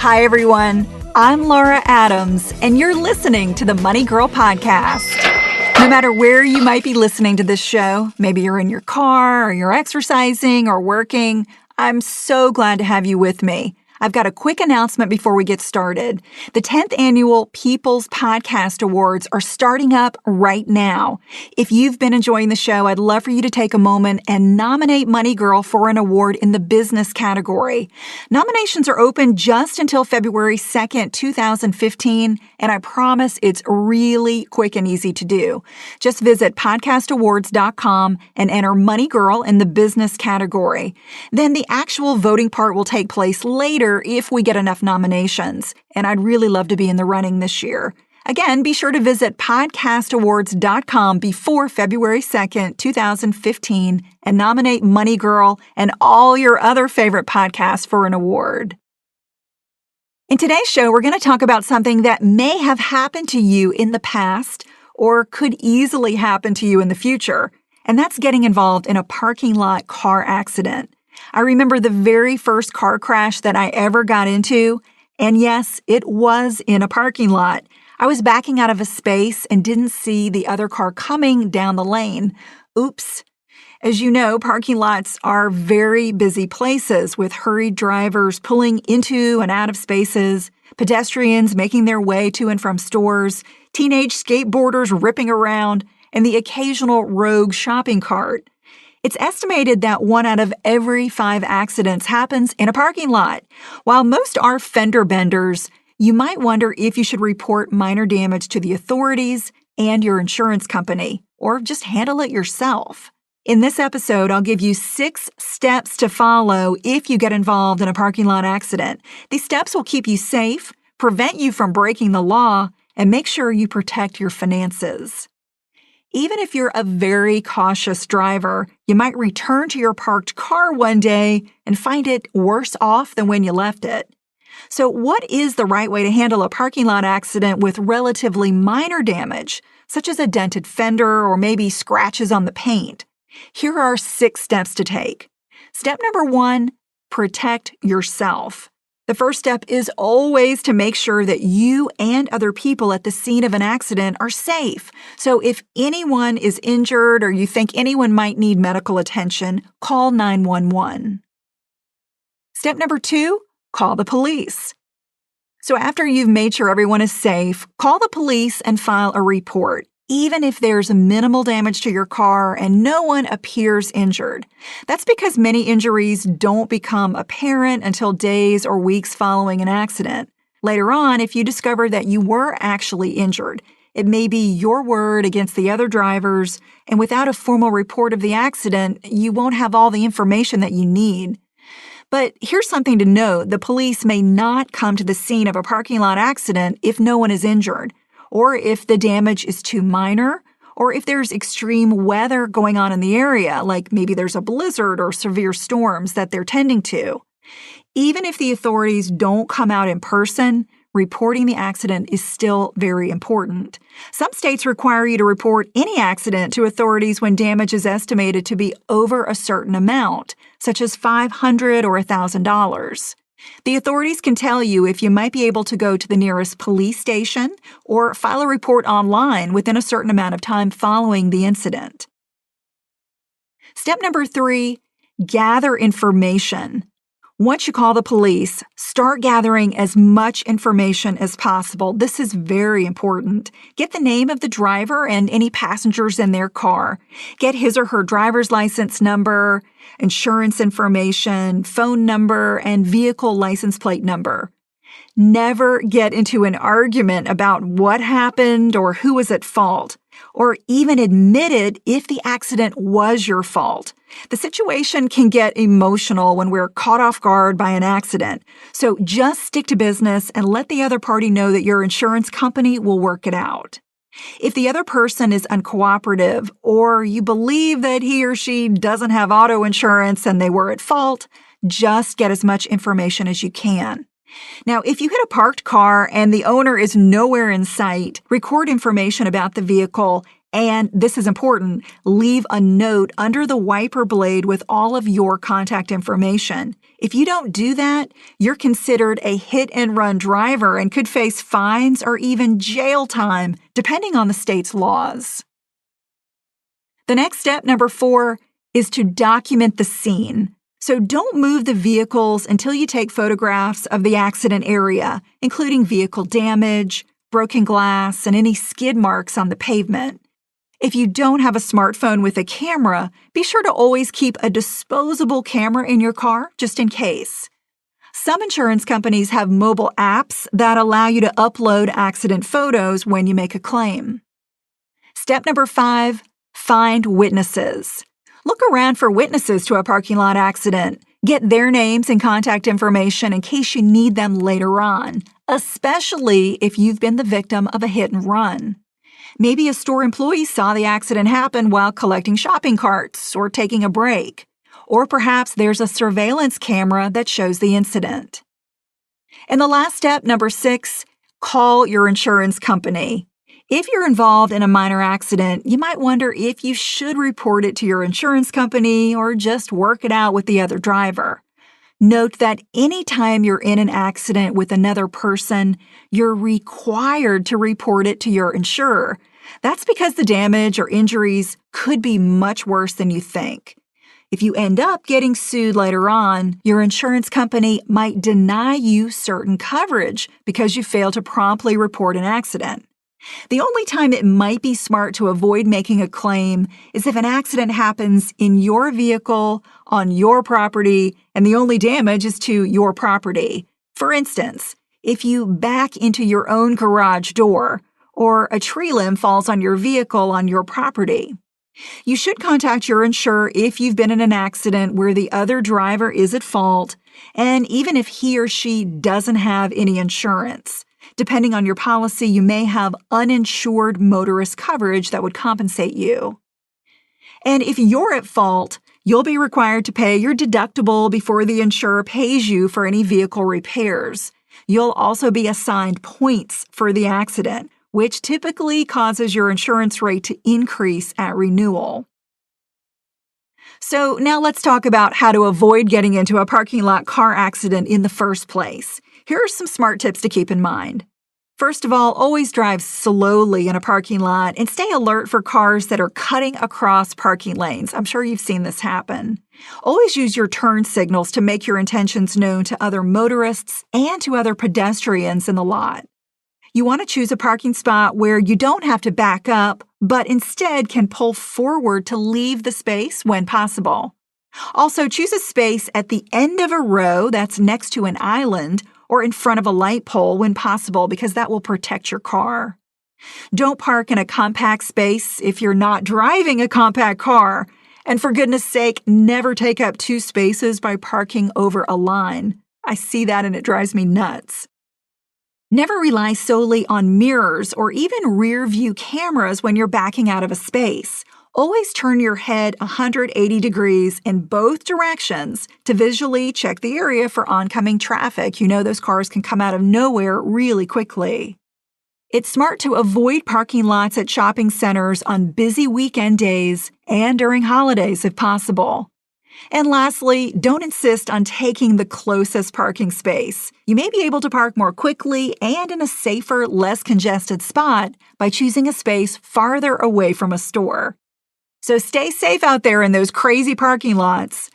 Hi, everyone. I'm Laura Adams, and you're listening to the Money Girl Podcast. No matter where you might be listening to this show, maybe you're in your car, or you're exercising, or working, I'm so glad to have you with me. I've got a quick announcement before we get started. The 10th Annual People's Podcast Awards are starting up right now. If you've been enjoying the show, I'd love for you to take a moment and nominate Money Girl for an award in the business category. Nominations are open just until February 2nd, 2015, and I promise it's really quick and easy to do. Just visit podcastawards.com and enter Money Girl in the business category. Then the actual voting part will take place later if we get enough nominations, and I'd really love to be in the running this year. Again, be sure to visit podcastawards.com before February 2nd, 2015, and nominate Money Girl and all your other favorite podcasts for an award. In today's show, we're going to talk about something that may have happened to you in the past or could easily happen to you in the future, and that's getting involved in a parking lot car accident. I remember the very first car crash that I ever got into, and yes, it was in a parking lot. I was backing out of a space and didn't see the other car coming down the lane. Oops. As you know, parking lots are very busy places with hurried drivers pulling into and out of spaces, pedestrians making their way to and from stores, teenage skateboarders ripping around, and the occasional rogue shopping cart. It's estimated that 1 out of every 5 accidents happens in a parking lot. While most are fender benders, you might wonder if you should report minor damage to the authorities and your insurance company, or just handle it yourself. In this episode, I'll give you 6 steps to follow if you get involved in a parking lot accident. These steps will keep you safe, prevent you from breaking the law, and make sure you protect your finances. Even if you're a very cautious driver, you might return to your parked car one day and find it worse off than when you left it. So what is the right way to handle a parking lot accident with relatively minor damage, such as a dented fender or maybe scratches on the paint? Here are 6 steps to take. Step number 1, protect yourself. The first step is always to make sure that you and other people at the scene of an accident are safe. So if anyone is injured or you think anyone might need medical attention, call 911. Step number 2, call the police. So after you've made sure everyone is safe, call the police and file a report, even if there's minimal damage to your car and no one appears injured. That's because many injuries don't become apparent until days or weeks following an accident. Later on, if you discover that you were actually injured, it may be your word against the other drivers, and without a formal report of the accident, you won't have all the information that you need. But here's something to note. The police may not come to the scene of a parking lot accident if no one is injured, or if the damage is too minor, or if there's extreme weather going on in the area, like maybe there's a blizzard or severe storms that they're tending to. Even if the authorities don't come out in person, reporting the accident is still very important. Some states require you to report any accident to authorities when damage is estimated to be over a certain amount, such as $500 or $1,000. The authorities can tell you if you might be able to go to the nearest police station or file a report online within a certain amount of time following the incident. Step number 3, gather information. Once you call the police, start gathering as much information as possible. This is very important. Get the name of the driver and any passengers in their car. Get his or her driver's license number, insurance information, phone number, and vehicle license plate number. Never get into an argument about what happened or who was at fault, or even admit it if the accident was your fault. The situation can get emotional when we're caught off guard by an accident, so just stick to business and let the other party know that your insurance company will work it out. If the other person is uncooperative or you believe that he or she doesn't have auto insurance and they were at fault, just get as much information as you can. Now, if you hit a parked car and the owner is nowhere in sight, record information about the vehicle And this is important, leave a note under the wiper blade with all of your contact information. If you don't do that, you're considered a hit-and-run driver and could face fines or even jail time, depending on the state's laws. The next step, number 4, is to document the scene. So don't move the vehicles until you take photographs of the accident area, including vehicle damage, broken glass, and any skid marks on the pavement. If you don't have a smartphone with a camera, be sure to always keep a disposable camera in your car just in case. Some insurance companies have mobile apps that allow you to upload accident photos when you make a claim. Step number 5, find witnesses. Look around for witnesses to a parking lot accident. Get their names and contact information in case you need them later on, especially if you've been the victim of a hit and run. Maybe a store employee saw the accident happen while collecting shopping carts or taking a break. Or perhaps there's a surveillance camera that shows the incident. And the last step, number 6, call your insurance company. If you're involved in a minor accident, you might wonder if you should report it to your insurance company or just work it out with the other driver. Note that anytime you're in an accident with another person, you're required to report it to your insurer. That's because the damage or injuries could be much worse than you think. If you end up getting sued later on, your insurance company might deny you certain coverage because you failed to promptly report an accident. The only time it might be smart to avoid making a claim is if an accident happens in your vehicle, on your property, and the only damage is to your property. For instance, if you back into your own garage door, or a tree limb falls on your vehicle on your property. You should contact your insurer if you've been in an accident where the other driver is at fault, and even if he or she doesn't have any insurance. Depending on your policy, you may have uninsured motorist coverage that would compensate you. And if you're at fault, you'll be required to pay your deductible before the insurer pays you for any vehicle repairs. You'll also be assigned points for the accident, which typically causes your insurance rate to increase at renewal. So now let's talk about how to avoid getting into a parking lot car accident in the first place. Here are some smart tips to keep in mind. First of all, always drive slowly in a parking lot and stay alert for cars that are cutting across parking lanes. I'm sure you've seen this happen. Always use your turn signals to make your intentions known to other motorists and to other pedestrians in the lot. You want to choose a parking spot where you don't have to back up, but instead can pull forward to leave the space when possible. Also, choose a space at the end of a row that's next to an island or in front of a light pole when possible because that will protect your car. Don't park in a compact space if you're not driving a compact car. And for goodness sake, never take up 2 spaces by parking over a line. I see that and it drives me nuts. Never rely solely on mirrors or even rear view cameras when you're backing out of a space. Always turn your head 180 degrees in both directions to visually check the area for oncoming traffic. You know those cars can come out of nowhere really quickly. It's smart to avoid parking lots at shopping centers on busy weekend days and during holidays if possible. And lastly, don't insist on taking the closest parking space. You may be able to park more quickly and in a safer, less congested spot by choosing a space farther away from a store. So stay safe out there in those crazy parking lots.